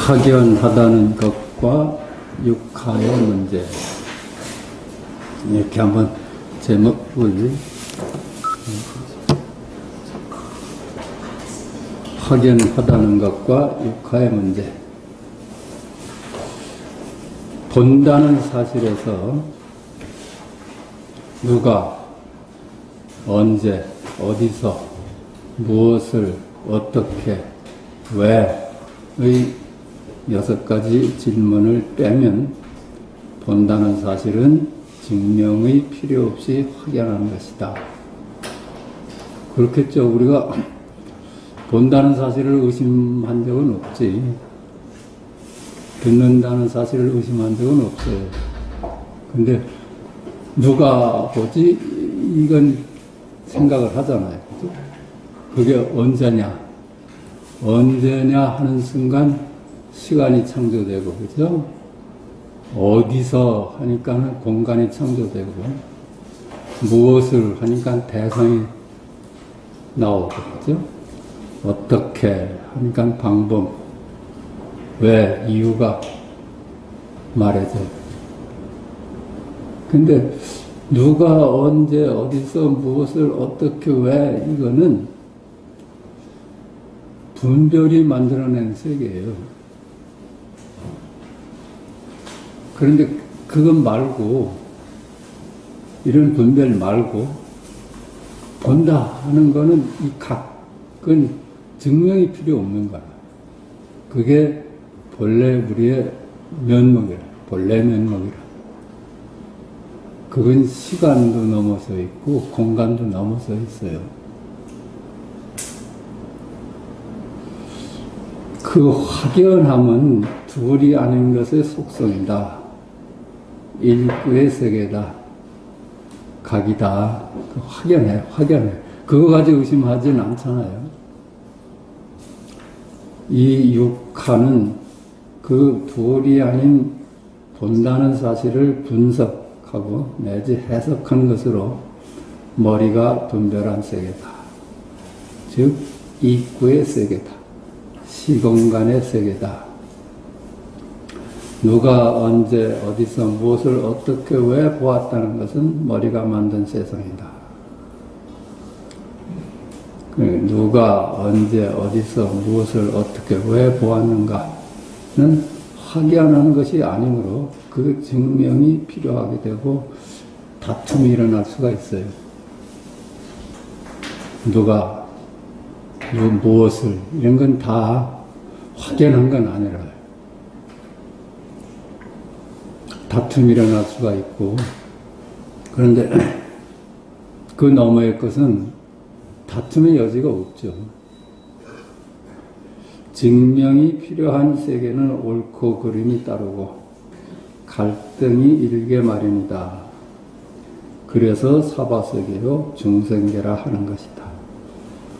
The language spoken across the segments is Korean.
확연하다는 것과 육하의 문제. 이렇게 한번 제목을 확연하다는 것과 육하의 문제. 본다는 사실에서 누가 언제 어디서 무엇을 어떻게 왜의 6가지 질문을 빼면 본다는 사실은 증명의 필요 없이 확연한 것이다. 그렇겠죠. 우리가 본다는 사실을 의심한 적은 없지. 듣는다는 사실을 의심한 적은 없어요. 근데 누가 보지? 이건 생각을 하잖아요. 그죠? 그게 언제냐 하는 순간 시간이 창조되고, 그죠? 어디서 하니까는 공간이 창조되고, 무엇을 하니까 대상이 나오고, 그죠? 어떻게 하니까 방법, 왜, 이유가 말해져요. 근데 누가 언제 어디서 무엇을 어떻게 왜, 이거는 분별이 만들어낸 세계예요. 그런데 그것 말고, 이런 분별 말고 본다 하는 거는 이 각은 증명이 필요 없는 거야. 그게 본래 우리의 면목이라, 본래 면목이라. 그건 시간도 넘어서 있고 공간도 넘어서 있어요. 그 확연함은 둘이 아닌 것의 속성이다. 일구의 세계다. 각이다. 확연해. 그거 가지고 의심하지는 않잖아요. 이 육하는 그 둘이 아닌 본다는 사실을 분석하고 내지 해석한 것으로 머리가 분별한 세계다. 즉 입구의 세계다. 시공간의 세계다. 누가 언제 어디서 무엇을 어떻게 왜 보았다는 것은 머리가 만든 세상이다. 누가 언제 어디서 무엇을 어떻게 왜 보았는가는 확연한 것이 아니므로 그 증명이 필요하게 되고 다툼이 일어날 수가 있어요. 누가 무엇을 이런 건 다 확연한 건 아니라요. 다툼이 일어날 수가 있고, 그런데 그 너머의 것은 다툼의 여지가 없죠. 증명이 필요한 세계는 옳고 그름이 따르고 갈등이 일게 마련이다. 그래서 사바세계요 중생계라 하는 것이다.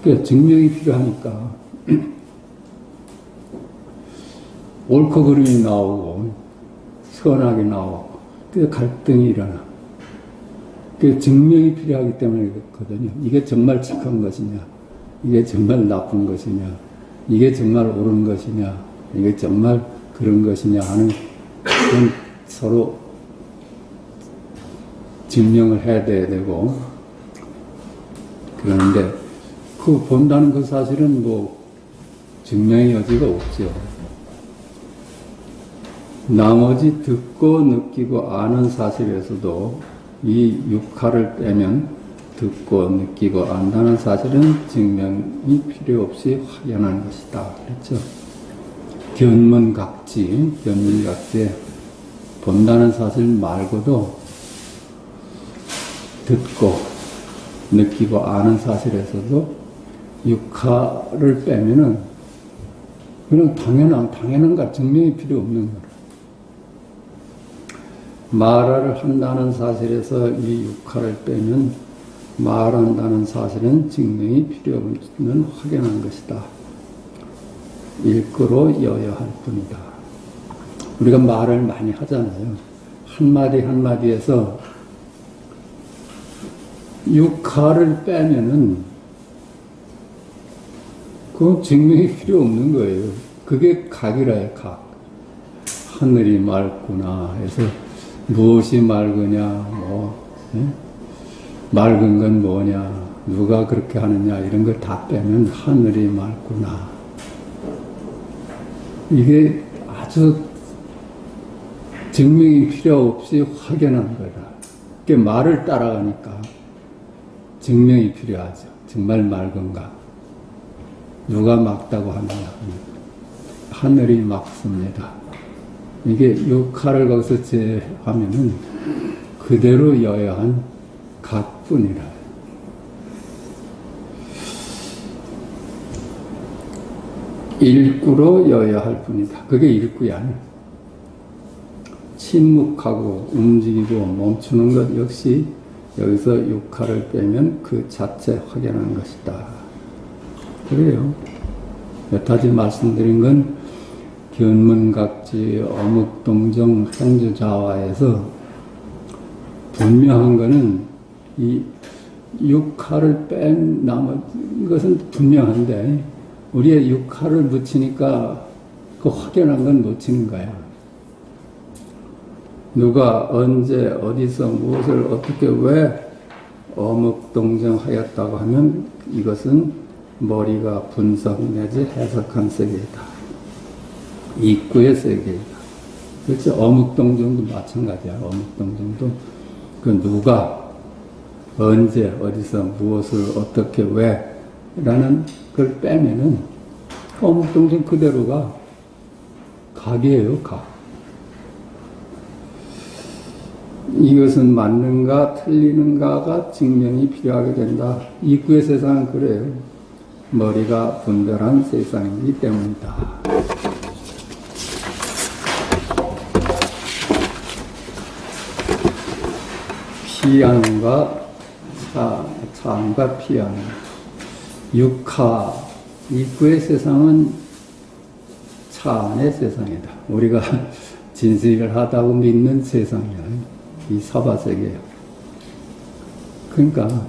그러니까 증명이 필요하니까 옳고 그름이 나오고 선하게 나오고 그 갈등이 일어나. 그 증명이 필요하기 때문에 그렇거든요. 이게 정말 착한 것이냐, 이게 정말 나쁜 것이냐, 이게 정말 옳은 것이냐, 이게 정말 그런 것이냐 하는 그런 서로 증명을 해야 되고, 그런데 그 본다는 그 사실은 뭐 증명의 여지가 없죠. 나머지 듣고 느끼고 아는 사실에서도 이 육하를 빼면 듣고 느끼고 안다는 사실은 증명이 필요 없이 확연한 것이다. 그렇죠? 견문각지에 본다는 사실 말고도 듣고 느끼고 아는 사실에서도 육하를 빼면은 그냥 당연한가 증명이 필요 없는 거라. 말을 한다는 사실에서 이 육하를 빼면 말한다는 사실은 증명이 필요 없는 확연한 것이다. 일거로 여여할 뿐이다. 우리가 말을 많이 하잖아요. 한마디 한마디에서 육하를 빼면은 그건 증명이 필요 없는 거예요. 그게 각이라요, 각. 하늘이 맑구나 해서 무엇이 맑으냐, 맑은 건 뭐냐, 누가 그렇게 하느냐, 이런 걸 다 빼면 하늘이 맑구나. 이게 아주 증명이 필요 없이 확연한 거다. 그 말을 따라가니까 증명이 필요하죠. 정말 맑은가? 누가 맑다고 하느냐? 하늘이 맑습니다. 이게 육하를 거기서 제하면은 그대로 여야한 각뿐이라. 일구로 여야 할 뿐이다. 그게 일구야. 침묵하고 움직이고 멈추는 것 역시 여기서 육하를 빼면 그 자체 확연한 것이다. 그래요. 여타지 말씀드린 건 견문각지 어묵동정 행주자화에서 분명한 거는 이 육하를 뺀 나머지 것은 분명한데 우리의 육하를 묻히니까 그 확연한 건 놓치는 거야. 누가 언제 어디서 무엇을 어떻게 왜 어묵동정하였다고 하면 이것은 머리가 분석 내지 해석한 세계이다. 입구의 세계이다. 그렇지. 어묵동정도 마찬가지야. 어묵동정도 그 누가 언제 어디서 무엇을 어떻게 왜 라는 걸 빼면은 어묵동정 그대로가 각이에요. 각. 이것은 맞는가 틀리는가가 증명이 필요하게 된다. 입구의 세상은 그래요. 머리가 분별한 세상이기 때문이다. 피안과 차안과 피안. 육하, 입구의 세상은 차안의 세상이다. 우리가 진실을 하다고 믿는 세상이야. 이 사바세계예요. 그러니까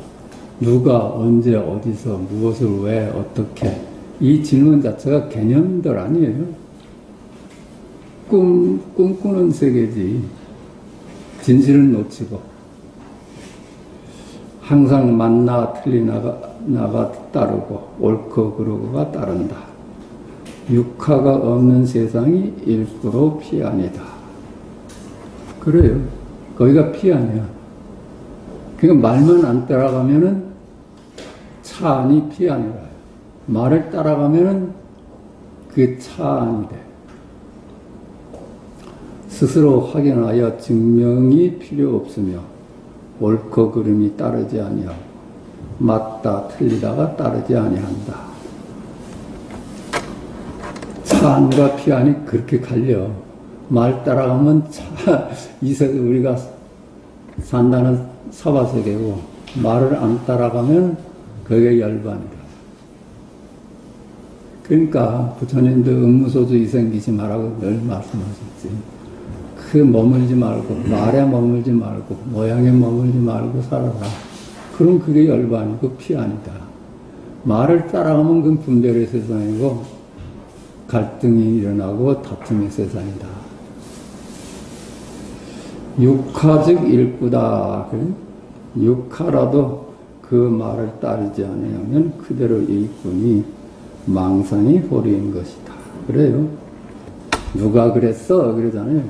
누가 언제 어디서 무엇을 왜 어떻게 이 질문 자체가 개념들 아니에요. 꿈꾸는 세계지. 진실은 놓치고 항상 맞나 틀리나가 따르고 옳고 그르고가 따른다. 육하가 없는 세상이 일구로 피안이다. 그래요. 거기가 피안이야. 그러니까 말만 안 따라가면은 차안이 피안이라. 말을 따라가면은 그게 차안이 돼. 스스로 확인하여 증명이 필요 없으며 옳고 그름이 따르지 아니하고 맞다 틀리다가 따르지 아니한다. 차안과 피안이 그렇게 갈려. 말 따라가면 우리가 산다는 사바세계고 말을 안 따라가면 그게 열반이다. 그러니까 부처님도 음무소주 이생기지 말라고 늘 말씀하셨지. 그 머물지 말고 말에 머물지 말고 모양에 머물지 말고 살아라. 그럼 그게 열반이고 피안이다. 말을 따라가면 그건 분별의 세상이고 갈등이 일어나고 다툼의 세상이다. 육하즉 일구다. 육하라도 그 말을 따르지 않으면 그대로 일꾼이 망상이 호리인 것이다. 그래요. 누가 그랬어? 그러잖아요.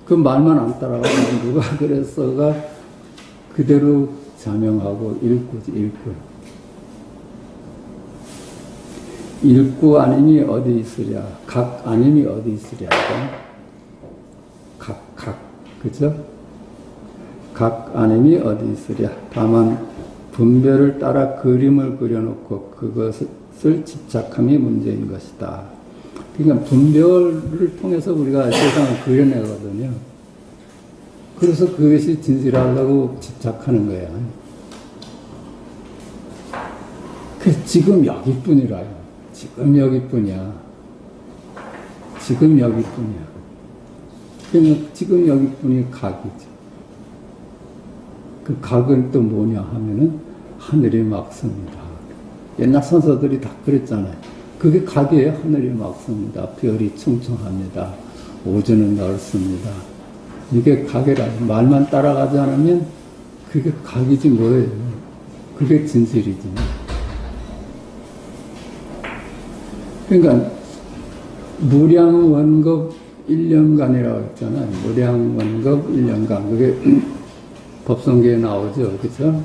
그 말만 안 따라가면 누가 그랬어가 그대로 자명하고 일구지, 일구. 일구 아님이 어디 있으랴? 각 아님이 어디 있으랴? 각. 그죠? 각 아님이 어디 있으랴. 다만 분별을 따라 그림을 그려놓고 그것을 집착함이 문제인 것이다. 그러니까 분별을 통해서 우리가 세상을 그려내거든요. 그래서 그것이 진실하다고 집착하는 거예요. 지금 여기뿐이라요. 지금 여기뿐이야. 지금 여기뿐이야. 그러면 지금 여기뿐이 각이지. 그 각은 또 뭐냐 하면은 하늘이 맑습니다. 옛날 선서들이 다 그랬잖아요. 그 그게 각이에요. 하늘이 맑습니다. 별이 충청합니다. 오전은 넓습니다. 이게 각이라. 말만 따라가지 않으면 그게 각이지 뭐예요. 그게 진실이지. 그러니까 무량원급 1년간이라고 했잖아요. 무량원급 1년간. 그게 법성계에 나오죠. 그죠?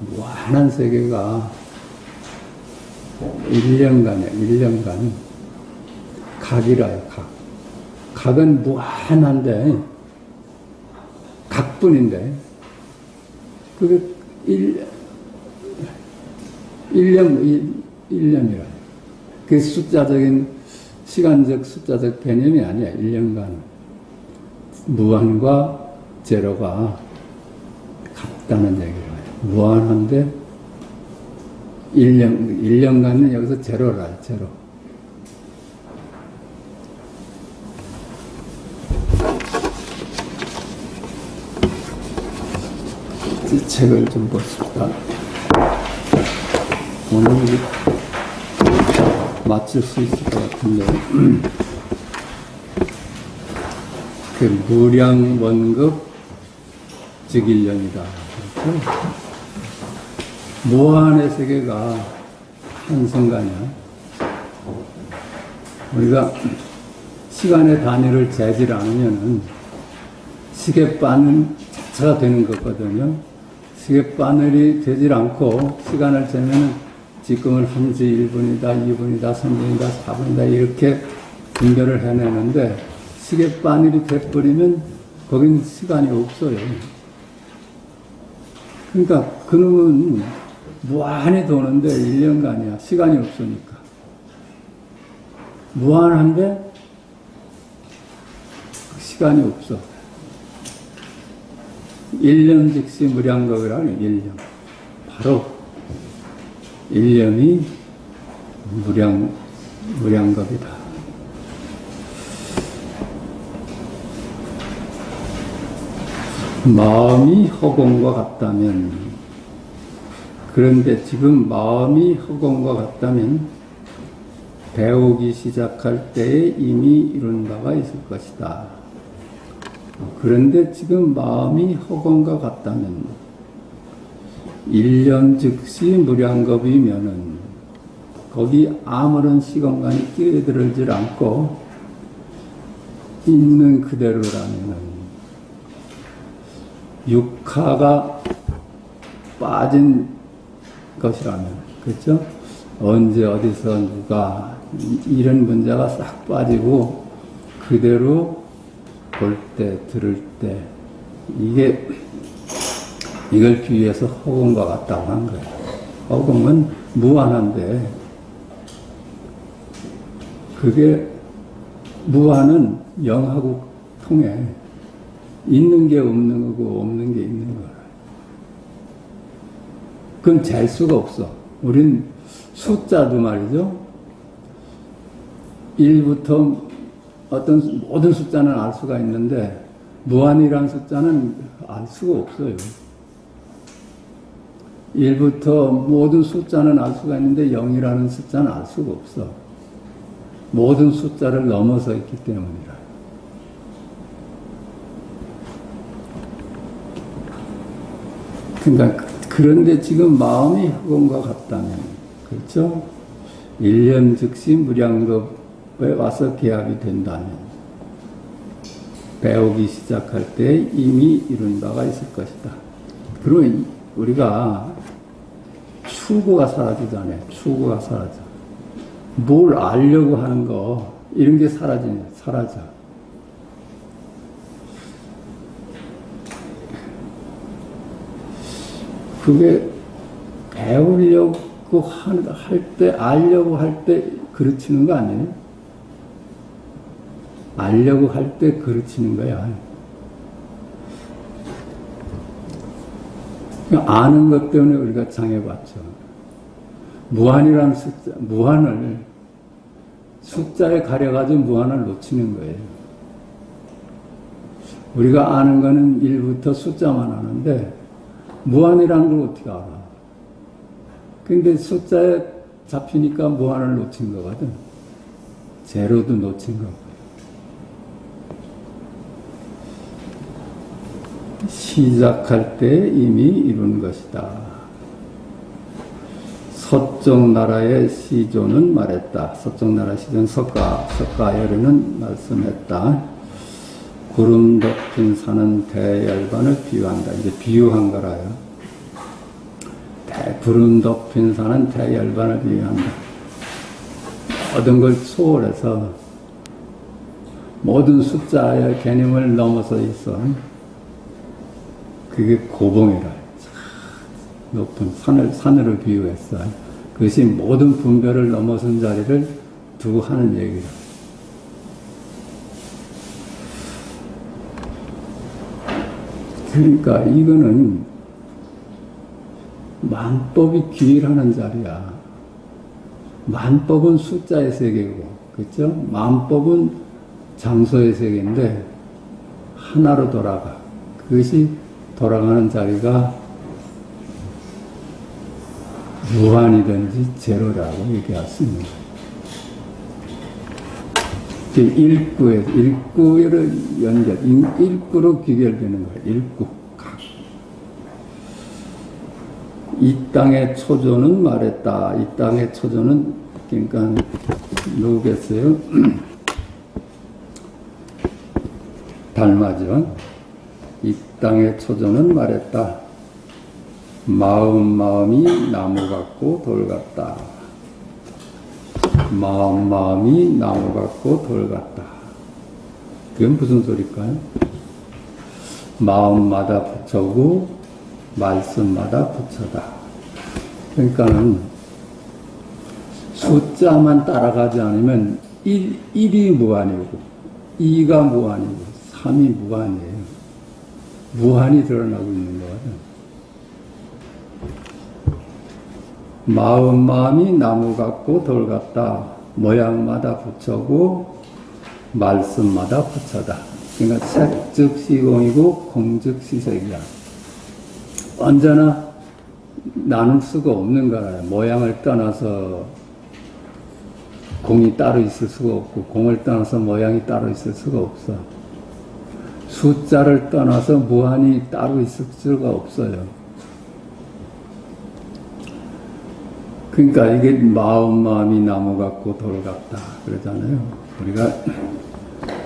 무한한 세계가 1년간이에요. 1년간. 각이라요. 각. 각은 무한한데 각뿐인데 그게 1년이라. 그게 숫자적인 시간적 숫자적 개념이 아니야. 1년간 무한과 제로가 같다는 얘기를 해요. 무한한데 1년간은 여기서 제로라. 제로. 이 책을 좀 보십시다. 오늘 맞출 수 있을 것 같은데. 그 무량원급 즉 1년이다. 그렇죠? 무한의 세계가 한 순간이야. 우리가 시간의 단위를 재질 않으면은 시계바늘 자체가 되는 거거든요. 시계바늘이 되질 않고 시간을 재면은 지금은 1시 1분이다, 2분이다, 3분이다, 4분이다 이렇게 분별을 해내는데 시계바늘이 돼버리면 거긴 시간이 없어요. 그러니까 그놈은 무한히 도는데 1년간이야. 시간이 없으니까. 무한한데 시간이 없어. 1년 즉시 무량겁이라는 1년. 바로 1년이 무량겁이다. 마음이 허공과 같다면, 그런데 지금 마음이 허공과 같다면 배우기 시작할 때에 이미 이룬 바가 있을 것이다. 그런데 지금 마음이 허공과 같다면 1년 즉시 무량겁이면은 거기 아무런 시공간이 끼어들지 않고 있는 그대로라면은 육하가 빠진 것이라면, 그렇죠? 언제 어디서 누가 이런 문제가 싹 빠지고 그대로 볼 때, 들을 때, 이걸 비유해서 허공과 같다고 한 거예요. 허공은 무한한데, 그게, 무한은 영하고 통해. 있는 게 없는 거고, 없는 게 있는 거라. 그건 잴 수가 없어. 우린 숫자도 말이죠. 1부터 모든 숫자는 알 수가 있는데, 무한이라는 숫자는 알 수가 없어요. 1부터 모든 숫자는 알 수가 있는데, 0이라는 숫자는 알 수가 없어. 모든 숫자를 넘어서 있기 때문이라. 그러니까, 그런데 지금 마음이 허공과 같다면, 그렇죠? 1년 즉시 무량겁에 와서 개합이 된다면, 배우기 시작할 때 이미 이룬 바가 있을 것이다. 그러면 우리가 추구가 사라지잖아요. 추구가 사라져. 뭘 알려고 하는 거, 이런 게 사라져. 그게 배우려고 할 때, 알려고 할 때 그르치는 거 아니에요? 알려고 할 때 그르치는 거야. 아는 것 때문에 우리가 장애받죠. 무한이라는 숫자, 무한을 숫자에 가려가지고 무한을 놓치는 거예요. 우리가 아는 거는 1부터 숫자만 아는데, 무한이라는 걸 어떻게 알아? 근데 숫자에 잡히니까 무한을 놓친 거거든. 제로도 놓친 거고. 시작할 때 이미 이룬 것이다. 서쪽 나라의 시조는 말했다. 서쪽 나라 시조는 석가열에는 말씀했다. 구름 덮인 산은 대열반을 비유한다. 이제 비유한 거라요. 구름 덮인 산은 대열반을 비유한다. 모든 걸 초월해서 모든 숫자의 개념을 넘어서 있어. 그게 고봉이라. 높은 산으로 비유했어. 그것이 모든 분별을 넘어선 자리를 두고 하는 얘기다. 그러니까 이거는 만법이 기일하는 자리야. 만법은 숫자의 세계고, 그렇죠? 만법은 장소의 세계인데 하나로 돌아가. 그것이 돌아가는 자리가 무한이든지 제로라고 얘기할 수 있는 거예요. 일구를 연결, 일구로 귀결되는 거예요. 일구. 이 땅의 초조는 말했다. 이 땅의 초조는, 그러니까, 누구겠어요? 달마죠. 이 땅의 초조는 말했다. 마음이 나무 같고 돌 같다. 마음이 나무 같고 돌 같다. 그건 무슨 소리일까요? 마음마다 부처고 말씀마다 부처다. 그러니까는 숫자만 따라가지 않으면 1이 무한이고 2가 무한이고 3이 무한이에요. 무한이 드러나고 있는 거거든. 마음이 나무 같고 돌 같다. 모양마다 부처고 말씀마다 부처다. 그러니까 색즉 시공이고 공즉 시색이야. 언제나 나눌 수가 없는 거라요. 모양을 떠나서 공이 따로 있을 수가 없고 공을 떠나서 모양이 따로 있을 수가 없어. 숫자를 떠나서 무한이 따로 있을 수가 없어요. 그러니까 이게 마음이 나무 같고 돌 같다 그러잖아요. 우리가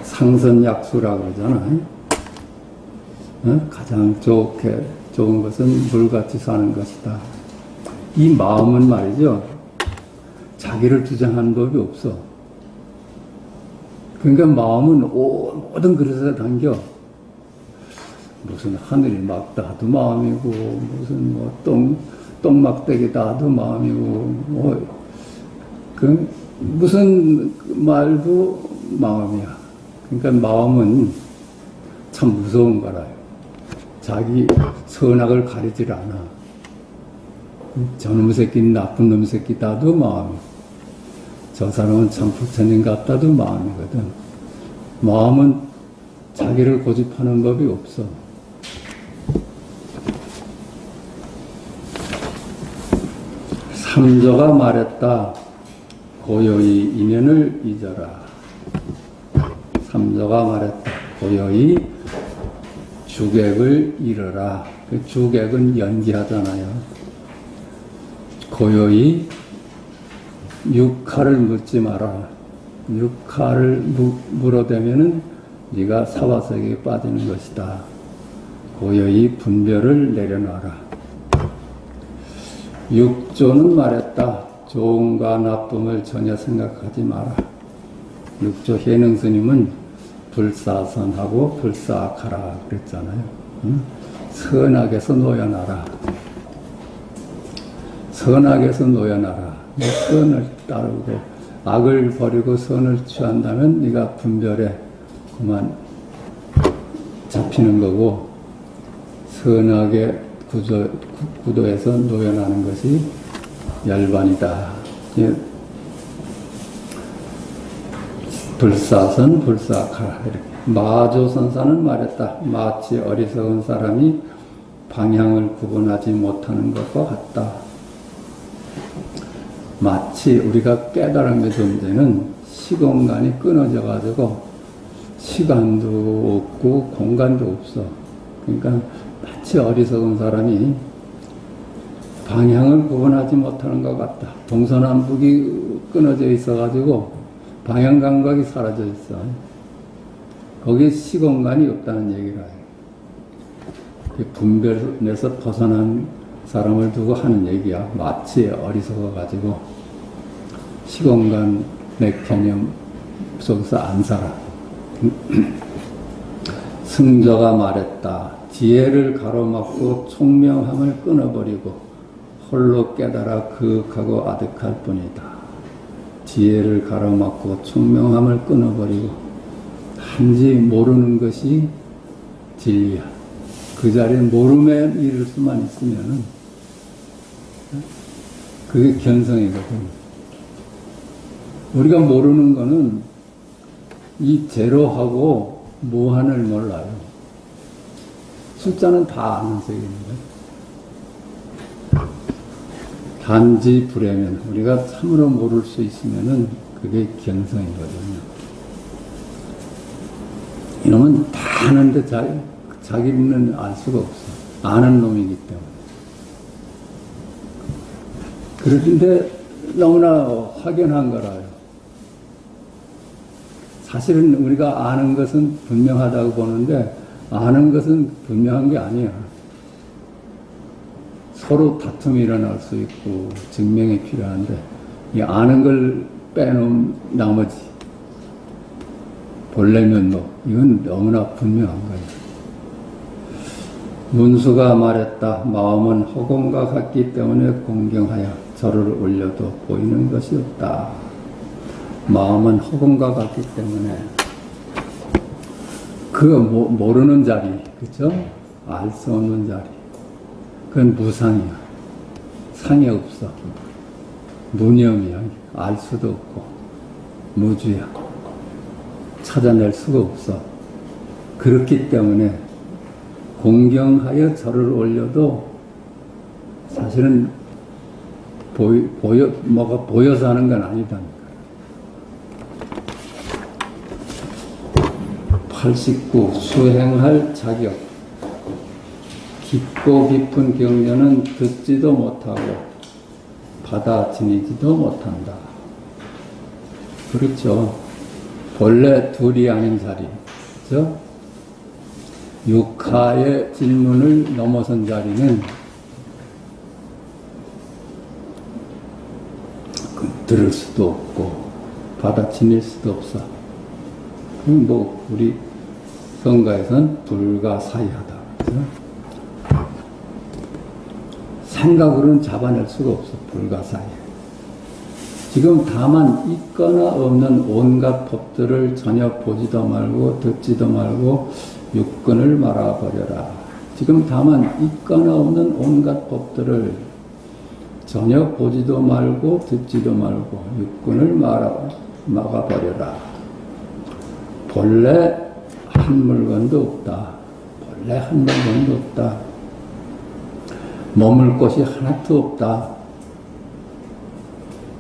상선약수라고 그러잖아요. 가장 좋은 것은 물같이 사는 것이다. 이 마음은 말이죠. 자기를 주장하는 법이 없어. 그러니까 마음은 모든 그릇에 담겨. 무슨 하늘이 맑다도 마음이고 무슨 똥막대기다도 마음이고 무슨 말도 마음이야. 그러니까 마음은 참 무서운 거라요. 자기 선악을 가리질 않아. 저놈 새끼 나쁜 놈 새끼다도 마음이고 저 사람은 참 부처님 같다도 마음이거든. 마음은 자기를 고집하는 법이 없어. 삼조가 말했다. 고요히 인연을 잊어라. 삼조가 말했다. 고요히 주객을 잃어라. 그 주객은 연기하잖아요. 고요히 육하를 묻지 마라. 육하를 물어대면은 네가 사바세계에 빠지는 것이다. 고요히 분별을 내려놔라. 육조는 말했다. 좋음과 나쁨을 전혀 생각하지 마라. 육조 해능 스님은 불사선하고 불사악하라 그랬잖아요. 선악에서 놓여놔라. 선악에서 놓여놔라. 선을 따르고 악을 버리고 선을 취한다면 네가 분별에 그만 잡히는 거고 선악의 구도에서 놓여나는 것이 열반이다. 불사선 불사악하라. 마조선사는 말했다. 마치 어리석은 사람이 방향을 구분하지 못하는 것과 같다. 마치 우리가 깨달음의 존재는 시공간이 끊어져 가지고 시간도 없고 공간도 없어. 그러니까 마치 어리석은 사람이 방향을 구분하지 못하는 것 같다. 동서남북이 끊어져 있어 가지고 방향 감각이 사라져 있어. 거기에 시공간이 없다는 얘기라 해요. 분별에서 벗어난 사람을 두고 하는 얘기야. 마치 어리석어 가지고 시공간의 개념 속에서 안 살아. 승조가 말했다. 지혜를 가로막고 총명함을 끊어버리고 홀로 깨달아 그윽하고 아득할 뿐이다. 지혜를 가로막고 총명함을 끊어버리고 단지 모르는 것이 진리야. 그 자리에 모름에 이를 수만 있으면은 그게 견성이거든. 우리가 모르는 거는 이 제로하고 무한을 몰라요. 숫자는 다 아는 세계입니다. 단지 불에면 우리가 참으로 모를 수 있으면은 그게 견성이거든요. 이놈은 다 아는데 자기는 알 수가 없어. 아는 놈이기 때문에. 그런데 너무나 확연한 거라요. 사실은 우리가 아는 것은 분명하다고 보는데 아는 것은 분명한 게 아니야. 서로 다툼이 일어날 수 있고 증명이 필요한데 이 아는 걸 빼놓은 나머지 본래면 이건 너무나 분명한 거예요. 문수가 말했다. 마음은 허공과 같기 때문에 공경하여 절을 올려도 보이는 것이 없다. 마음은 허공과 같기 때문에 그 모르는 자리, 그죠? 알 수 없는 자리. 그건 무상이야. 상이 없어. 무념이야. 알 수도 없고 무주야. 찾아낼 수가 없어. 그렇기 때문에 공경하여 절을 올려도 사실은 뭐가 보여서 하는 건 아니다니까. 89. 수행할 자격. 깊고 깊은 경전은 듣지도 못하고 받아지니지도 못한다. 그렇죠. 본래 둘이 아닌 자리, 그렇죠? 육하의 질문을 넘어선 자리는 들을 수도 없고 받아지닐 수도 없어. 그럼 우리 성가에서는 불가사의하다. 그렇죠? 생각으로는 잡아낼 수가 없어. 불가사의. 지금 다만 있거나 없는 온갖 법들을 전혀 보지도 말고 듣지도 말고 육근을 말아버려라. 지금 다만 있거나 없는 온갖 법들을 전혀 보지도 말고 듣지도 말고 육근을 막아버려라. 본래 한 물건도 없다. 본래 한 물건도 없다. 머물 곳이 하나도 없다.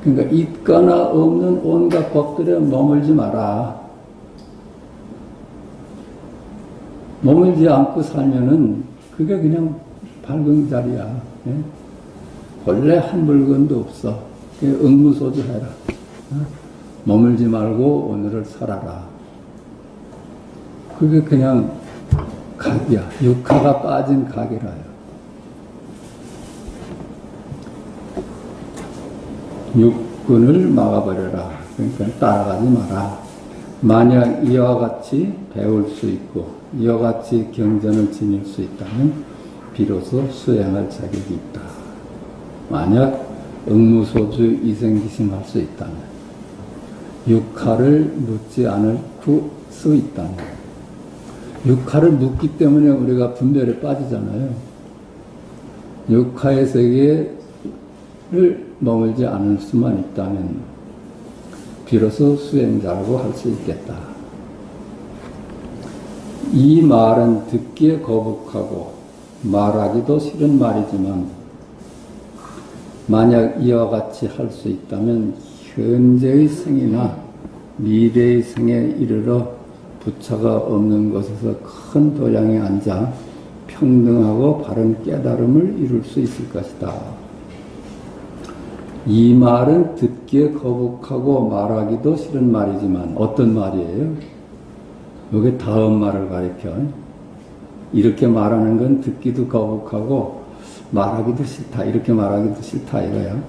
그러니까 있거나 없는 온갖 법들에 머물지 마라. 머물지 않고 살면은 그게 그냥 밝은 자리야. 예? 본래 한 물건도 없어. 응무소주 해라. 머물지 말고 오늘을 살아라. 그게 그냥 각이야. 육하가 빠진 각이라요. 육근을 막아버려라. 그러니까 따라가지 마라. 만약 이와 같이 배울 수 있고 이와 같이 경전을 지닐 수 있다면 비로소 수행할 자격이 있다. 만약 응무소주 이생기심할 수 있다면 육하를 묻지 않을 수 있다면 육하를 묻기 때문에 우리가 분별에 빠지잖아요. 육하의 세계를 머물지 않을 수만 있다면 비로소 수행자라고 할 수 있겠다. 이 말은 듣기에 거북하고 말하기도 싫은 말이지만 만약 이와 같이 할 수 있다면 현재의 생이나 미래의 생에 이르러 부처가 없는 곳에서 큰 도량에 앉아 평등하고 바른 깨달음을 이룰 수 있을 것이다. 이 말은 듣기에 거북하고 말하기도 싫은 말이지만 어떤 말이에요? 여기 다음 말을 가리켜. 이렇게 말하는 건 듣기도 거북하고 말하기도 싫다. 이렇게 말하기도 싫다 이거야.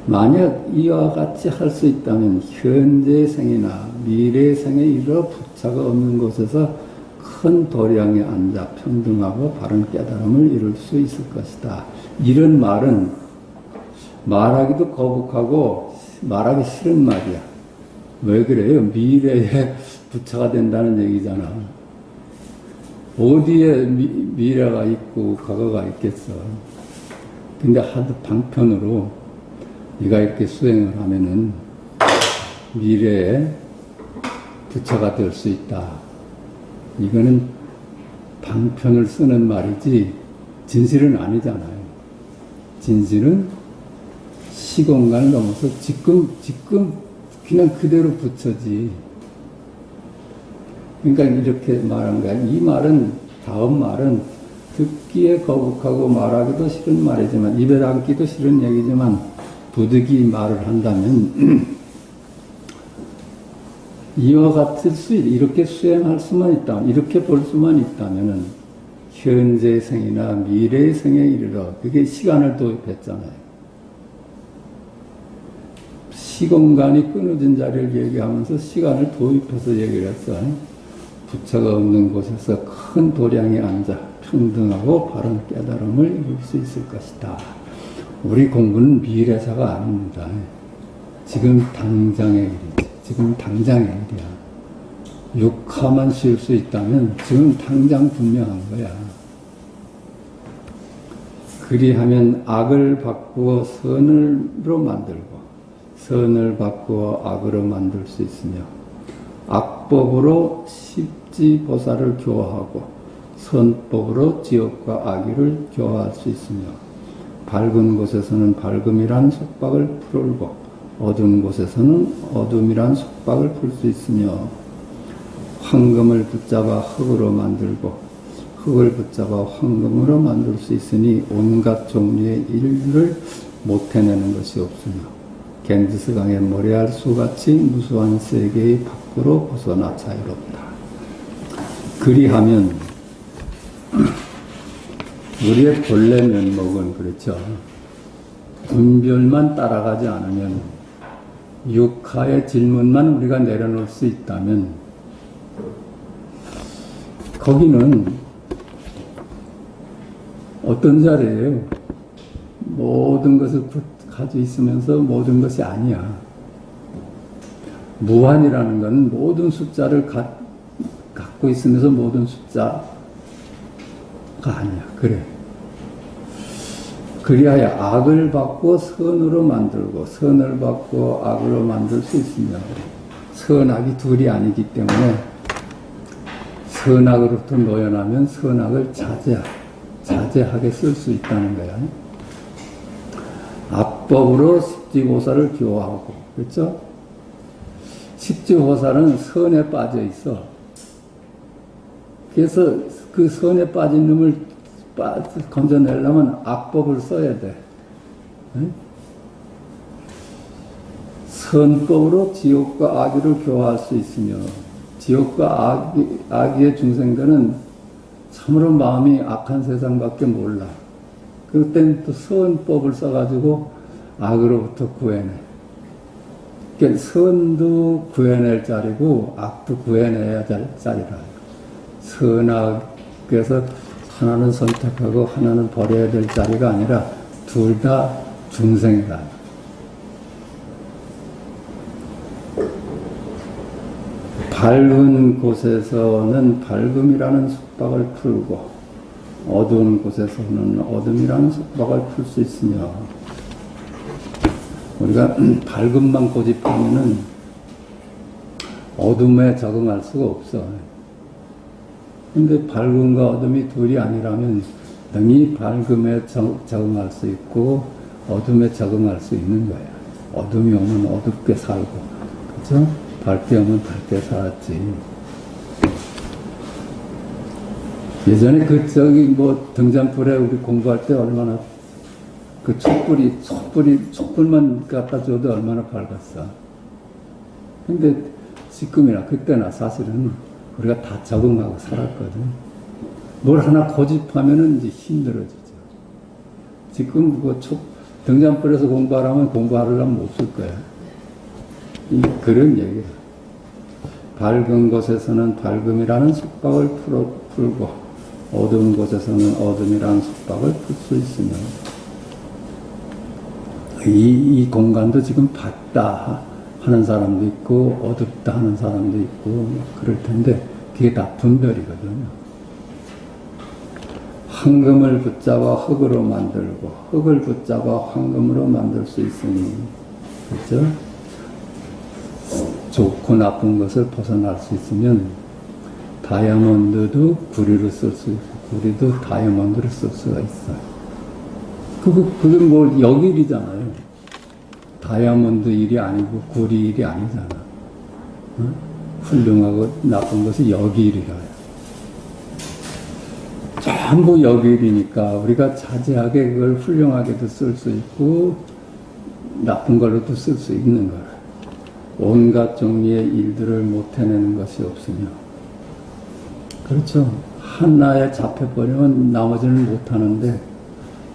만약 이와 같이 할 수 있다면 현재의 생이나 미래의 생에 이르러 부처가 없는 곳에서 큰 도량에 앉아 평등하고 바른 깨달음을 이룰 수 있을 것이다. 이런 말은 말하기도 거북하고 말하기 싫은 말이야. 왜 그래요? 미래에 부처가 된다는 얘기잖아. 어디에 미래가 있고 과거가 있겠어. 근데 하도 방편으로 네가 이렇게 수행을 하면은 미래에 부처가 될 수 있다. 이거는 방편을 쓰는 말이지 진실은 아니잖아요. 진실은 시공간을 넘어서 지금 그냥 그대로 부처지. 그러니까 이렇게 말한 거야. 이 말은, 다음 말은 듣기에 거북하고 말하기도 싫은 말이지만, 입에 담기도 싫은 얘기지만, 부득이 말을 한다면, 이와 같을 이렇게 수행할 수만 있다면, 이렇게 볼 수만 있다면은, 현재 생이나 미래의 생에 이르러, 그게 시간을 도입했잖아요. 시공간이 끊어진 자리를 얘기하면서 시간을 도입해서 얘기를 했어요. 부처가 없는 곳에서 큰 도량에 앉아 평등하고 바른 깨달음을 이룰 수 있을 것이다. 우리 공부는 미래사가 아닙니다. 지금 당장의 일이지. 지금 당장의 일이야. 육화만 씌울 수 있다면 지금 당장 분명한 거야. 그리하면 악을 바꾸어 선으로 만들고 선을 바꾸어 악으로 만들 수 있으며 악법으로 십지보살을 교화하고 선법으로 지옥과 악의를 교화할 수 있으며 밝은 곳에서는 밝음이란 속박을 풀고 어두운 곳에서는 어둠이란 속박을 풀 수 있으며 황금을 붙잡아 흙으로 만들고 흙을 붙잡아 황금으로 만들 수 있으니 온갖 종류의 일을 못 해내는 것이 없으며 겐지스강의 모래알 수같이 무수한 세계의 밖으로 벗어나 자유롭다. 그리하면 우리의 본래 면목은 그렇죠. 분별만 따라가지 않으면 육하의 질문만 우리가 내려놓을 수 있다면 거기는 어떤 자리예요? 모든 것을 가지고 있으면서 모든 것이 아니야. 무한이라는 건 모든 숫자를 갖고 있으면서 모든 숫자가 아니야. 그래. 그리하여 악을 바꾸어 선으로 만들고 선을 바꾸어 악으로 만들 수 있으며 선악이 둘이 아니기 때문에 선악으로부터 노연하면 선악을 자제하게 쓸 수 있다는 거야. 악법으로 십지보살을 교화하고, 그렇죠? 십지보살은 선에 빠져 있어. 그래서 그 선에 빠진 놈을 건져내려면 악법을 써야 돼. 응? 선법으로 지옥과 악의를 교화할 수 있으며 지옥과 악의의 중생들은 참으로 마음이 악한 세상밖에 몰라. 그때는 또 선법을 써가지고 악으로부터 구해내. 그러니까 선도 구해낼 자리고 악도 구해내야 될 자리라. 선악에서 하나는 선택하고 하나는 버려야 될 자리가 아니라 둘 다 중생이다. 밝은 곳에서는 밝음이라는 속박을 풀고 어두운 곳에서는 어둠이라는 속박을 풀 수 있으며 우리가 밝음만 고집하면은 어둠에 적응할 수가 없어. 근데 밝음과 어둠이 둘이 아니라면 능히 밝음에 적응할 수 있고 어둠에 적응할 수 있는 거야. 어둠이 오면 어둡게 살고, 그죠? 밝게 오면 밝게 살았지. 예전에 등잔불에 우리 공부할 때 얼마나 그 촛불만 갖다 줘도 얼마나 밝았어. 근데 지금이나 그때나 사실은 우리가 다 적응하고 살았거든. 뭘 하나 고집하면은 이제 힘들어지죠. 지금 등잔불에서 공부하려면 공부하려면 못 쓸 거야. 그런 얘기야. 밝은 곳에서는 밝음이라는 속박을 풀고, 어두운 곳에서는 어둠이라는 속박을 풀 수 있으며, 이 공간도 지금 밝다 하는 사람도 있고, 어둡다 하는 사람도 있고, 그럴 텐데, 그게 다 분별이거든요. 황금을 붙잡아 흙으로 만들고, 흙을 붙잡아 황금으로 만들 수 있으니, 그렇죠? 좋고 나쁜 것을 벗어날 수 있으면, 다이아몬드도 구리로 쓸 수 있고, 구리도 다이아몬드로 쓸 수가 있어요. 그게 뭐 역일이잖아요. 다이아몬드 일이 아니고 구리 일이 아니잖아. 어? 훌륭하고 나쁜 것이 역일이라요. 전부 역일이니까 우리가 자제하게 그걸 훌륭하게도 쓸 수 있고 나쁜 걸로도 쓸 수 있는 거라. 온갖 종류의 일들을 못 해내는 것이 없으며, 그렇죠. 하나에 잡혀버리면 나머지는 못 하는데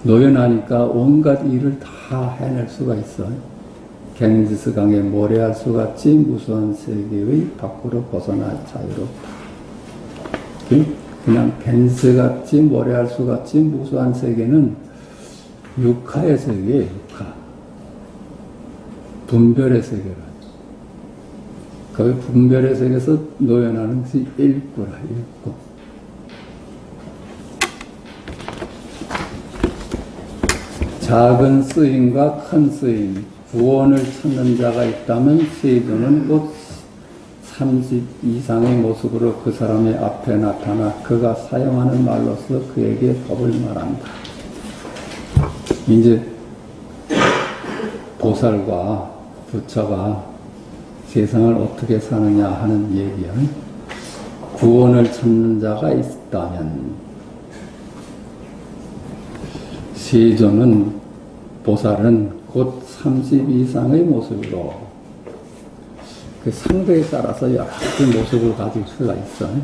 노연하니까 온갖 일을 다 해낼 수가 있어요. 갱지스 강에 모래알 수같이 무수한 세계의 밖으로 벗어나 자유롭다. 그냥 갱지스같이 모래알 수같이 무수한 세계는 육하의 세계예요. 육하. 분별의 세계라. 그 분별의 세계에서 노연하는 것이 일구라. 일구. 작은 쓰임과 큰 쓰임, 구원을 찾는 자가 있다면 세조는 곧 30 이상의 모습으로 그 사람의 앞에 나타나 그가 사용하는 말로서 그에게 법을 말한다. 이제 보살과 부처가 세상을 어떻게 사느냐 하는 얘기야. 구원을 찾는 자가 있다면 세조는 보살은 곧 30 이상의 모습으로 그 상대에 따라서 여러 가지 모습을 가질 수가 있어요.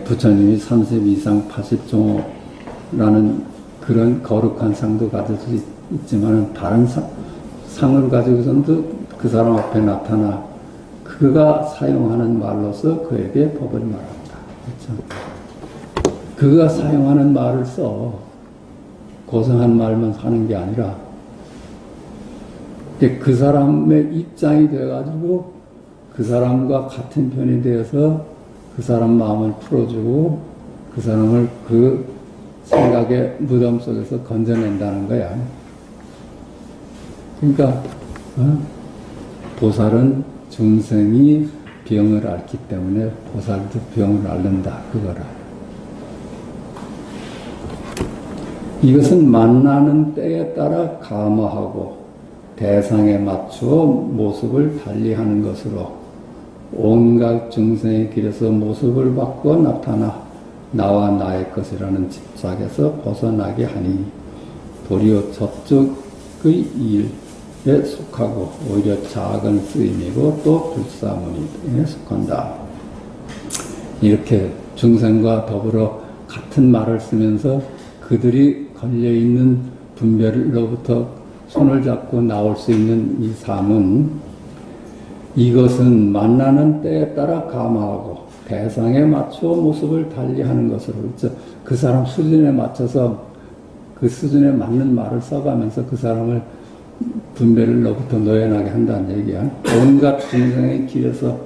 부처님이 30 이상 80종라는 그런 거룩한 상도 가질 수 있지만 다른 상을 가지고서도 그 사람 앞에 나타나 그가 사용하는 말로서 그에게 법을 말한다. 그렇죠? 그가 사용하는 말을 써. 고상한 말만 하는 게 아니라 그 사람의 입장이 돼가지고 그 사람과 같은 편이 되어서 그 사람 마음을 풀어주고 그 사람을 그 생각의 무덤 속에서 건져낸다는 거야. 그러니까 보살은 중생이 병을 앓기 때문에 보살도 병을 앓는다. 그거라. 이것은 만나는 때에 따라 감화하고 대상에 맞추어 모습을 달리하는 것으로 온갖 중생의 길에서 모습을 바꿔 나타나 나와 나의 것이라는 집착에서 벗어나게 하니 도리어 저쪽의 일에 속하고 오히려 작은 쓰임이고 또 불사무니에 속한다. 이렇게 중생과 더불어 같은 말을 쓰면서 그들이 걸려있는 분별로부터 손을 잡고 나올 수 있는 이 삶은 이것은 만나는 때에 따라 감화하고 대상에 맞추어 모습을 달리하는 것으로 그 사람 수준에 맞춰서 그 수준에 맞는 말을 써가면서 그 사람을 분별로부터 노연하게 한다는 얘기야. 온갖 중생의 길에서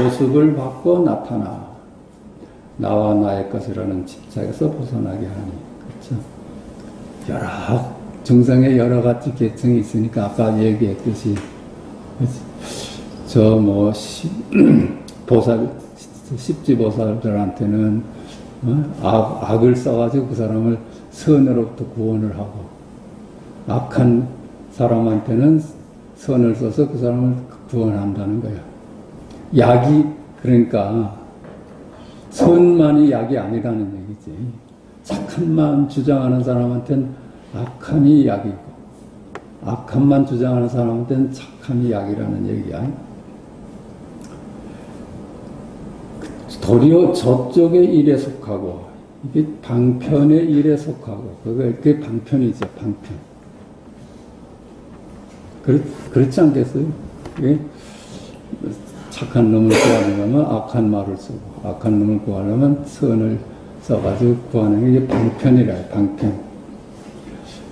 모습을 바꿔 나타나 나와 나의 것이라는 집착에서 벗어나게 하니. 그렇죠? 여러 중생의 여러 가지 계층이 있으니까 아까 얘기했듯이 보살 십지보살들한테는 악을 써가지고 그 사람을 선으로부터 구원을 하고 악한 사람한테는 선을 써서 그 사람을 구원한다는 거야. 약이, 그러니까 선만이 약이 아니라는 얘기지. 착한만 주장하는 사람한테는 악함이 약이고, 악함만 주장하는 사람한테는 착함이 약이라는 얘기야. 도리어 저쪽의 일에 속하고, 이게 방편의 일에 속하고, 그게 방편이죠, 방편. 그렇지 않겠어요? 예? 착한 놈을 구하려면 악한 말을 쓰고, 악한 놈을 구하려면 선을 써가지고 구하는 게 방편이라, 방편.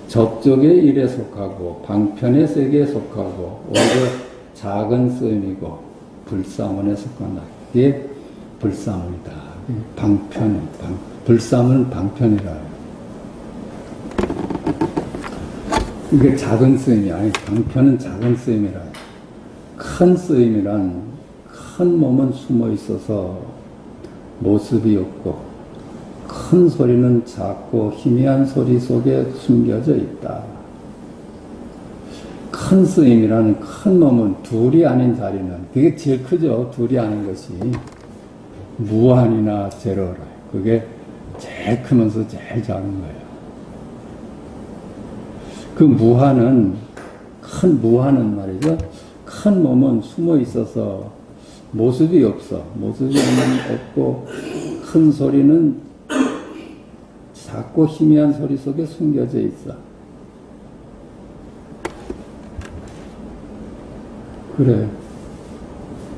저쪽의 일에 속하고, 방편의 세계에 속하고, 오히려 작은 쓰임이고, 불사문에 속한다. 이게 불사문이다. 불사문은 방편이라. 이게 작은 쓰임이 아니, 방편은 작은 쓰임이라. 큰 쓰임이란 큰 몸은 숨어 있어서 모습이 없고, 큰 소리는 작고 희미한 소리 속에 숨겨져 있다. 큰 쓰임이라는 큰 몸은 둘이 아닌 자리는, 그게 제일 크죠. 둘이 아닌 것이. 무한이나 제로라. 그게 제일 크면서 제일 작은 거예요. 그 무한은, 큰 무한은 말이죠. 큰 몸은 숨어 있어서 모습이 없어. 모습이 없고, 큰 소리는 작고 희미한 소리 속에 숨겨져 있어. 그래.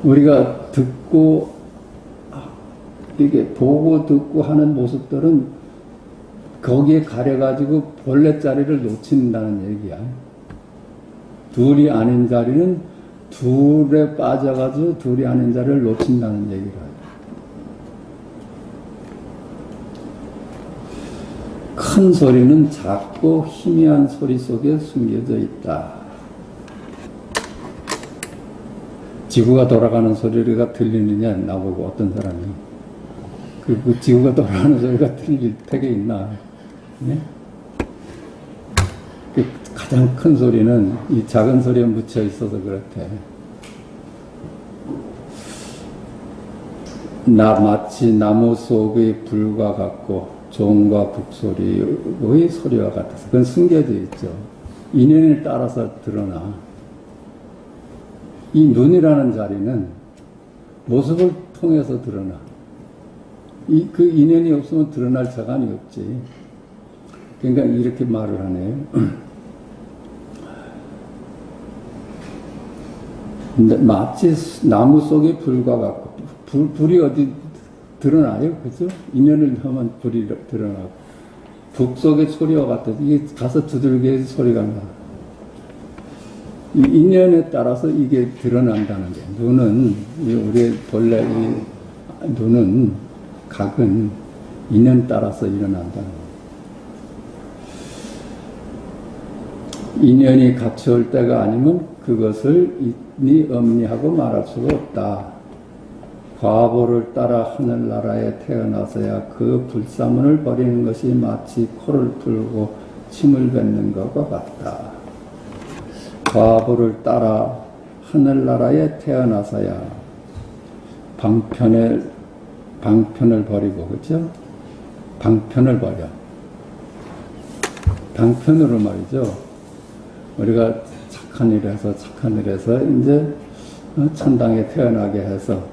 우리가 듣고, 이게 보고 듣고 하는 모습들은 거기에 가려가지고 본래 자리를 놓친다는 얘기야. 둘이 아닌 자리는 둘에 빠져가지고 둘이 아닌 자리를 놓친다는 얘기라. 큰 소리는 작고 희미한 소리 속에 숨겨져 있다. 지구가 돌아가는 소리가 들리느냐, 나보고 어떤 사람이. 그 지구가 돌아가는 소리가 들릴 택에 있나. 네? 그 가장 큰 소리는 이 작은 소리에 묻혀 있어서 그렇대. 마치 나무 속의 불과 같고 종과 북소리의 소리와 같아서 그건 숨겨져 있죠. 인연을 따라서 드러나. 이 눈이라는 자리는 모습을 통해서 드러나. 그 인연이 없으면 드러날 자간이 없지. 그러니까 이렇게 말을 하네요. 마치 나무 속의 불과 같고, 불이 어디 드러나요? 그죠? 인연을 하면 불이 드러나고. 북 속의 소리와 같아서 이게 가서 두들겨 소리가 나. 이 인연에 따라서 이게 드러난다는 게. 눈은, 우리 본래 이 눈은, 각은 인연 따라서 일어난다는 거. 인연이 갖춰올 때가 아니면 그것을 있니 없니 하고 말할 수가 없다. 과보를 따라 하늘나라에 태어나서야 그 불사문을 버리는 것이 마치 코를 풀고 침을 뱉는 것과 같다. 과보를 따라 하늘나라에 태어나서야 방편을 버리고, 그죠? 방편을 버려. 방편으로 말이죠. 우리가 착한 일에서 이제 천당에 태어나게 해서,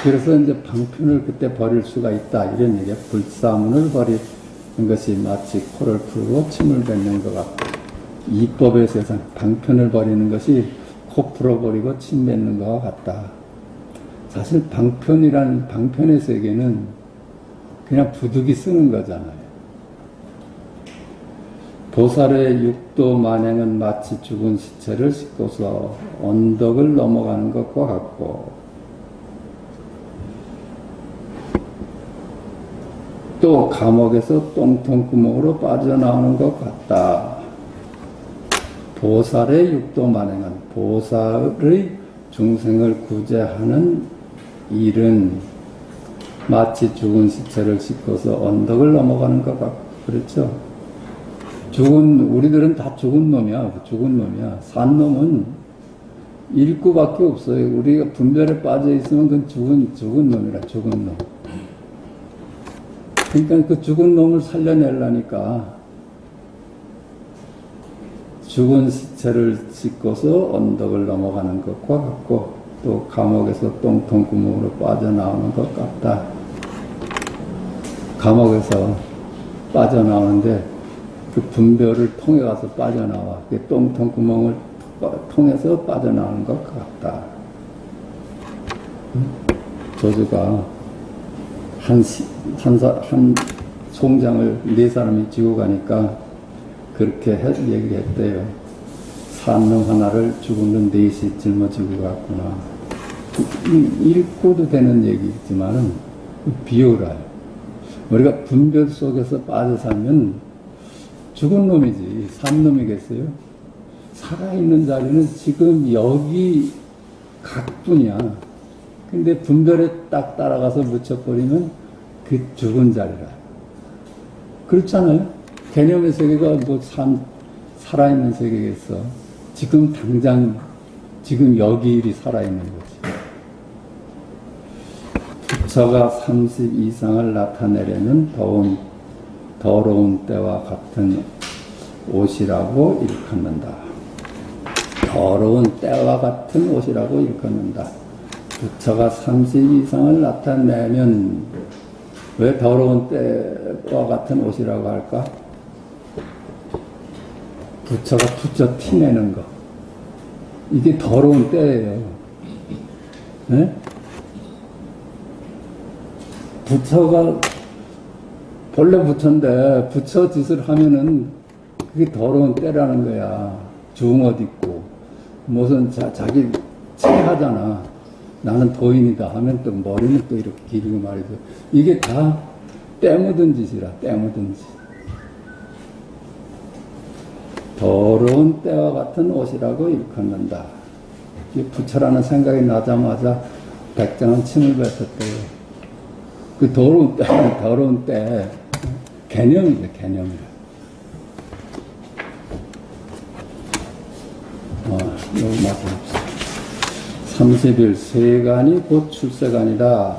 그래서 이제 방편을 그때 버릴 수가 있다. 이런 얘기야. 불사문을 버리는 것이 마치 코를 풀고 침을 뱉는 것 같고, 이법의 세상, 방편을 버리는 것이 코 풀어버리고 침 뱉는 것과 같다. 사실 방편의 세계는 그냥 부득이 쓰는 거잖아요. 보살의 육도 만행은 마치 죽은 시체를 싣고서 언덕을 넘어가는 것과 같고, 또 감옥에서 똥통구멍으로 빠져나오는 것 같다. 보살의 육도 만행은, 보살의 중생을 구제하는 일은 마치 죽은 시체를 싣고서 언덕을 넘어가는 것 같고, 그렇죠? 우리들은 다 죽은 놈이야. 죽은 놈이야. 산 놈은 일구밖에 없어요. 우리가 분별에 빠져 있으면 그건 죽은 놈이라, 죽은 놈. 그러니까 그 죽은 놈을 살려내려니까 죽은 시체를 싣고서 언덕을 넘어가는 것과 같고, 또 감옥에서 똥통구멍으로 빠져나오는 것 같다. 감옥에서 빠져나오는데 그 분별을 통해 가서 빠져나와. 그 똥통구멍을 통해서 빠져나오는 것 같다. 조주가 한 송장을 4사람이 지고 가니까 그렇게 얘기했대요. 산 놈 하나를 죽은 놈 4시 짊어지고 갔구나. 읽고도 되는 얘기지만은 비유라요. 우리가 분별 속에서 빠져 살면 죽은 놈이지 산 놈이겠어요? 살아있는 자리는 지금 여기 각뿐이야. 근데 분별에 딱 따라가서 묻혀버리면 그 죽은 자리라. 그렇잖아요? 개념의 세계가 뭐 살아있는 세계겠어. 지금 당장 지금 여기 일이 살아있는 거지. 부처가 30 이상을 나타내려는 더러운 때와 같은 옷이라고 일컫는다. 더러운 때와 같은 옷이라고 일컫는다. 부처가 30 이상을 나타내면 왜 더러운 때와 같은 옷이라고 할까? 부처가 부처 티내는 거. 이게 더러운 때예요. 네? 부처가 본래 부처인데 부처 짓을 하면은 그게 더러운 때라는 거야. 중옷 입고 무슨 자기 체하잖아. 나는 도인이다 하면 또 머리는 또 이렇게 기르고 말이죠. 이게 다 때 묻은 짓이라. 때 묻은 짓. 더러운 때와 같은 옷이라고 일컫는다. 이 부처라는 생각이 나자마자 백장은 침을 뱉었대요. 그 더러운 때 개념이죠. 개념이라. 여기 맞습니다. 30일 세간이 곧 출세간이다.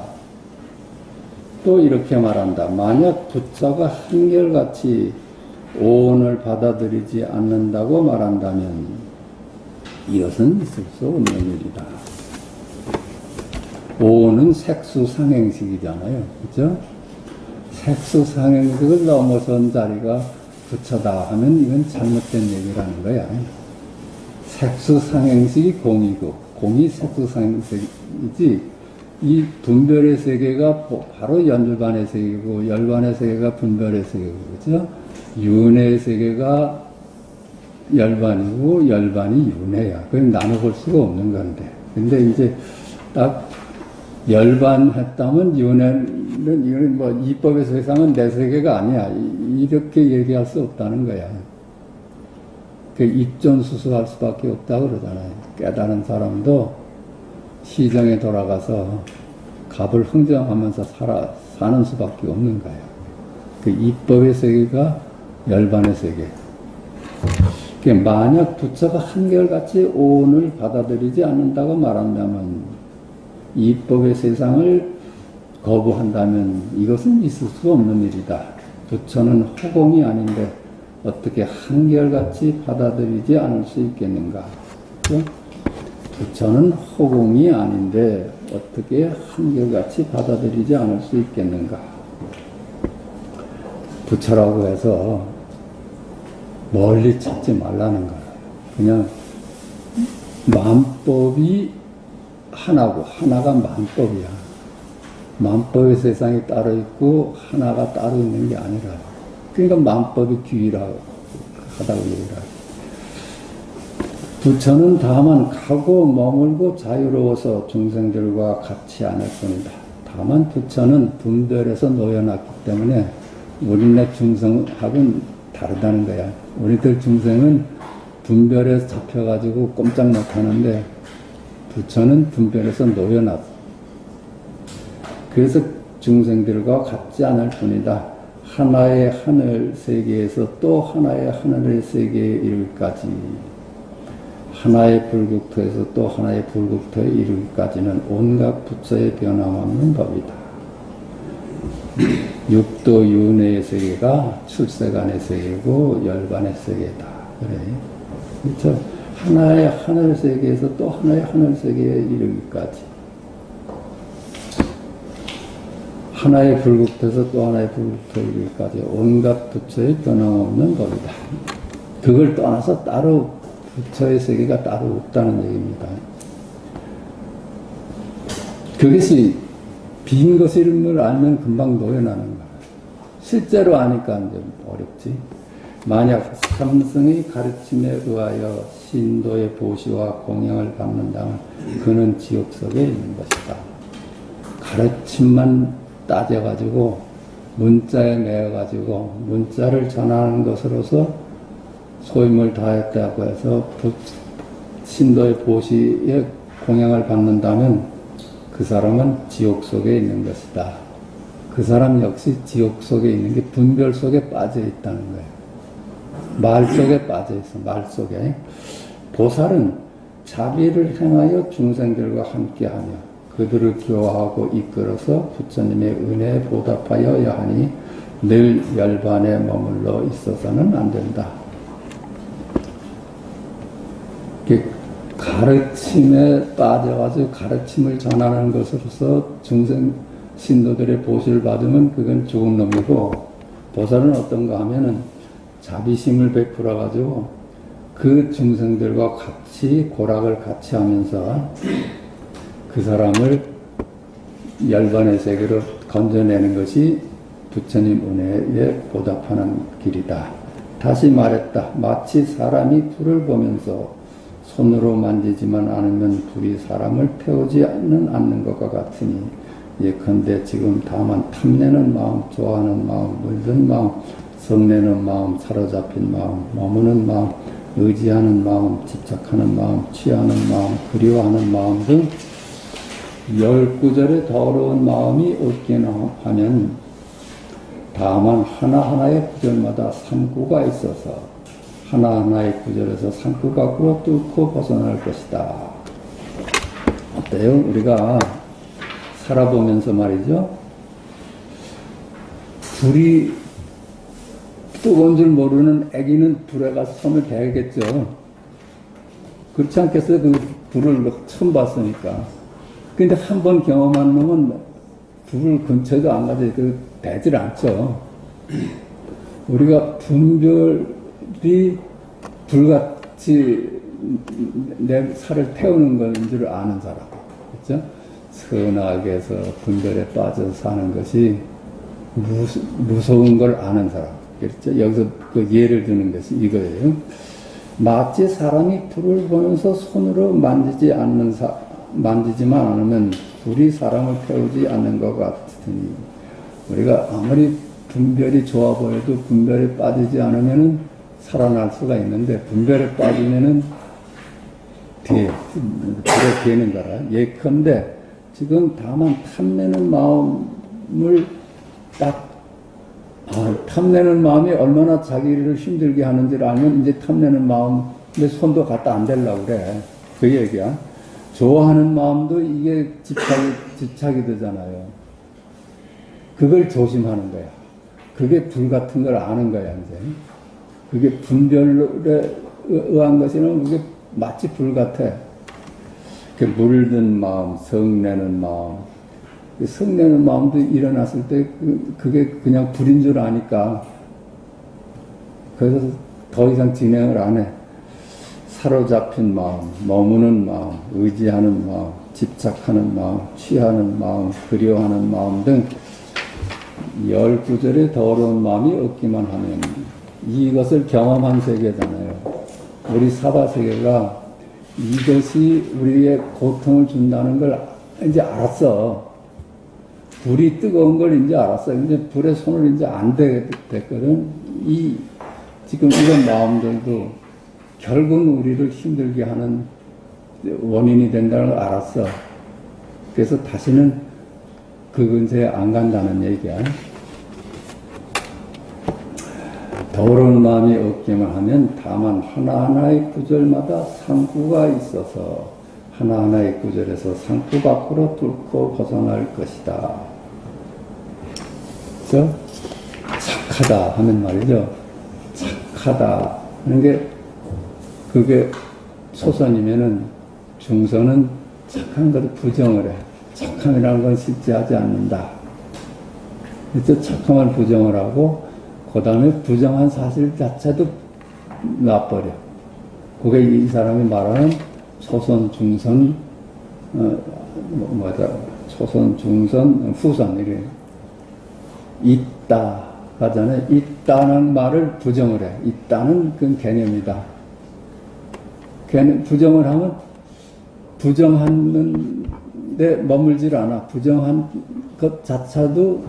또 이렇게 말한다. 만약 부처가 한결같이 오온을 받아들이지 않는다고 말한다면 이것은 있을 수 없는 일이다. 오온은 색수상행식이잖아요. 그죠? 색수상행식을 넘어선 자리가 부처다 하면 이건 잘못된 얘기라는 거야. 색수상행식이 공이고 공이 색수상행식이지, 이 분별의 세계가 바로 연반의 세계고 열반의 세계가 분별의 세계고, 그죠? 윤회의 세계가 열반이고 열반이 윤회야. 그걸 나눠볼 수가 없는 건데. 근데 이제 딱 열반했다면 윤회는 이건 뭐 이법의 세상은 내 세계가 아니야. 이렇게 얘기할 수 없다는 거야. 그 입존수수할 수밖에 없다고 그러잖아요. 깨달은 사람도 시정에 돌아가서 값을 흥정하면서 사는 수밖에 없는 거예요. 그 이법의 세계가 열반의 세계. 만약 부처가 한결같이 오온을 받아들이지 않는다고 말한다면, 이법의 세상을 거부한다면 이것은 있을 수 없는 일이다. 부처는 허공이 아닌데 어떻게 한결같이 받아들이지 않을 수 있겠는가? 부처는 허공이 아닌데 어떻게 한결같이 받아들이지 않을 수 있겠는가? 부처라고 해서 멀리 찾지 말라는 거예요. 그냥 만법이 하나고 하나가 만법이야. 만법의 세상이 따로 있고 하나가 따로 있는 게 아니라, 그러니까 만법이 귀라고 하다고 얘기를 하죠. 부처는 다만 가고 머물고 자유로워서 중생들과 같이 않을 뿐이다. 다만 부처는 분별에서 놓여놨기 때문에 우리네 중생하고는 다르다는 거야. 우리들 중생은 분별에 잡혀가지고 꼼짝 못하는데 부처는 분별에서 놓여놨어. 그래서 중생들과 같지 않을 뿐이다. 하나의 하늘 세계에서 또 하나의 하늘의 세계에 이르기까지, 하나의 불국토에서 또 하나의 불국토에 이르기까지는 온갖 부처의 변함없는 법이다. 육도 윤회의 세계가 출세간의 세계고 열반의 세계다. 그래. 그렇죠? 하나의 하늘 세계에서 또 하나의 하늘 세계에 이르기까지, 하나의 불국토에서 또 하나의 불국토에 이르기까지 온갖 부처의 변함없는 법이다. 그걸 떠나서 따로 부처의 세계가 따로 없다는 얘기입니다. 그것이 빈 것임을 알면 금방 노여나는 거야. 실제로 아니까 이제 어렵지. 만약 삼승의 가르침에 의하여 신도의 보시와 공양을 받는다면 그는 지옥 속에 있는 것이다. 가르침만 따져가지고 문자에 매어가지고 문자를 전하는 것으로서 소임을 다했다고 해서 신도의 보시에 공양을 받는다면 그 사람은 지옥 속에 있는 것이다. 그 사람 역시 지옥 속에 있는 게 분별 속에 빠져 있다는 거예요. 말 속에 빠져 있어. 말 속에. 보살은 자비를 행하여 중생들과 함께하며 그들을 교화하고 이끌어서 부처님의 은혜에 보답하여야 하니 늘 열반에 머물러 있어서는 안 된다. 가르침에 빠져가지고 가르침을 전하는 것으로서 중생 신도들의 보시를 받으면 그건 죽은 놈이고, 보살은 어떤가 하면은 자비심을 베풀어가지고 그 중생들과 같이 고락을 같이 하면서 그 사람을 열반의 세계로 건져내는 것이 부처님 은혜에 보답하는 길이다. 다시 말했다. 마치 사람이 불을 보면서 손으로 만지지만 않으면 불이 사람을 태우지는 않는 것과 같으니, 예컨대 지금 다만 탐내는 마음, 좋아하는 마음, 물든 마음, 성내는 마음, 사로잡힌 마음, 머무는 마음, 의지하는 마음, 집착하는 마음, 취하는 마음, 그리워하는 마음 등 19절의 더러운 마음이 없기는 하면 다만 하나하나의 구절마다 삼구가 있어서 하나하나의 구절에서 삼구가 꿇어 뚫고 벗어날 것이다. 어때요? 우리가 살아보면서 말이죠. 불이 뜨거운 줄 모르는 애기는 불에 가서 손을 대겠죠. 그렇지 않겠어요? 그 불을 처음 봤으니까. 근데 한 번 경험한 놈은 불 근처에도 안 가지, 대질 않죠. 우리가 분별이 불같이 내 살을 태우는 건 줄 아는 사람. 그렇죠? 선악에서 분별에 빠져서 사는 것이 무서운 걸 아는 사람. 그렇죠? 여기서 그 예를 드는 것이 이거예요. 마치 사람이 불을 보면서 손으로 만지지만 않으면 불이 사람을 태우지 않는 것 같으니, 우리가 아무리 분별이 좋아 보여도 분별에 빠지지 않으면 살아날 수가 있는데, 분별에 빠지면은 불에 되는 거라. 예컨대 지금 다만 탐내는 마음을 탐내는 마음이 얼마나 자기를 힘들게 하는지를 알면 이제 탐내는 마음에 손도 갖다 안 대려고 그래. 그 얘기야. 좋아하는 마음도 이게 집착이 되잖아요. 그걸 조심하는 거야. 그게 불 같은 걸 아는 거야, 이제. 그게 분별에 의한 것이면 그게 마치 불 같아. 그 물든 마음, 성내는 마음. 성내는 마음도 일어났을 때 그게 그냥 불인 줄 아니까. 그래서 더 이상 진행을 안 해. 사로잡힌 마음, 머무는 마음, 의지하는 마음, 집착하는 마음, 취하는 마음, 그리워하는 마음 등 19절의 더러운 마음이 없기만 하면 이것을 경험한 세계잖아요. 우리 사바세계가 이것이 우리의 고통을 준다는 걸 이제 알았어. 불이 뜨거운 걸 이제 알았어. 이제 불에 손을 이제 안 댔거든. 지금 이런 마음들도 결국은 우리를 힘들게 하는 원인이 된다는 걸 알았어. 그래서 다시는 그 근처에 안 간다는 얘기야. 더러운 마음이 없기만 하면 다만 하나하나의 구절마다 상구가 있어서 하나하나의 구절에서 상구 밖으로 뚫고 벗어날 것이다. 그래서 착하다 하는 말이죠. 착하다 하는 게 그게 초선이면은 중선은 착한 것을 부정을 해. 착함이라는 건 실제하지 않는다. 그래서 착함을 부정을 하고 그 다음에 부정한 사실 자체도 놔버려. 그게 이 사람이 말하는 초선, 중선, 초선, 중선, 후선, 이래. 있다. 하잖아요. 있다는 말을 부정을 해. 있다는 그 개념이다. 부정을 하면 부정하는데 머물질 않아. 부정한 것 자체도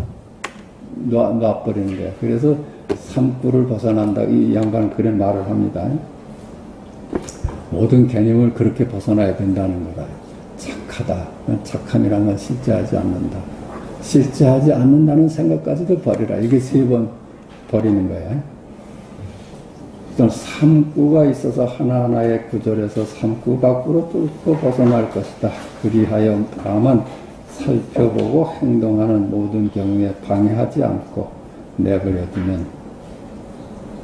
놔버리는 거야. 그래서 삼구를 벗어난다. 이 양반은 그런 말을 합니다. 모든 개념을 그렇게 벗어나야 된다는 거다. 착하다. 착함이란 건 실제하지 않는다. 실제하지 않는다는 생각까지도 버리라. 이게 3번 버리는 거야. 일단 삼구가 있어서 하나하나의 구절에서 삼구 밖으로 뚫고 벗어날 것이다. 그리하여 다만 살펴보고 행동하는 모든 경우에 방해하지 않고 내버려두면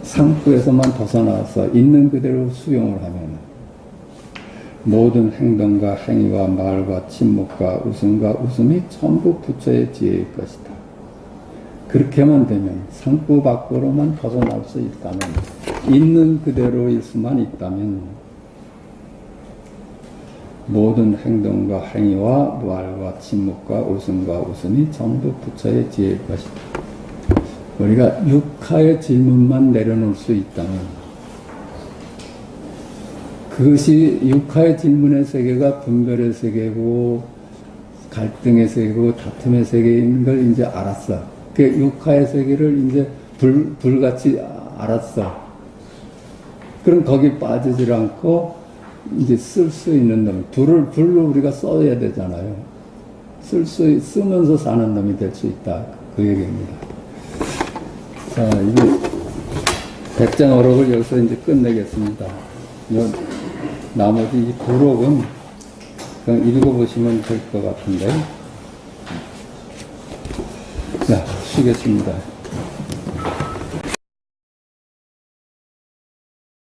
삼구에서만 벗어나서 있는 그대로 수용을 하면 모든 행동과 행위와 말과 침묵과 웃음과 웃음이 전부 부처의 지혜일 것이다. 그렇게만 되면 삼구 밖으로만 벗어날 수 있다면, 있는 그대로일 수만 있다면 모든 행동과 행위와 말과 침묵과 웃음과 웃음이 전부 부처의 지혜일 것이다. 우리가 육하의 질문만 내려놓을 수 있다면 그것이 육하의 질문의 세계가 분별의 세계고 갈등의 세계고 다툼의 세계인 걸 이제 알았어. 그 육하의 세계를 이제 불같이 알았어. 그럼 거기 빠지질 않고 이제 쓸 수 있는 놈, 불로 우리가 써야 되잖아요. 쓰면서 사는 놈이 될 수 있다. 그 얘기입니다. 자, 이게 백장어록을 여기서 이제 끝내겠습니다. 나머지 이 부록은 그냥 읽어보시면 될 것 같은데. 자, 쉬겠습니다.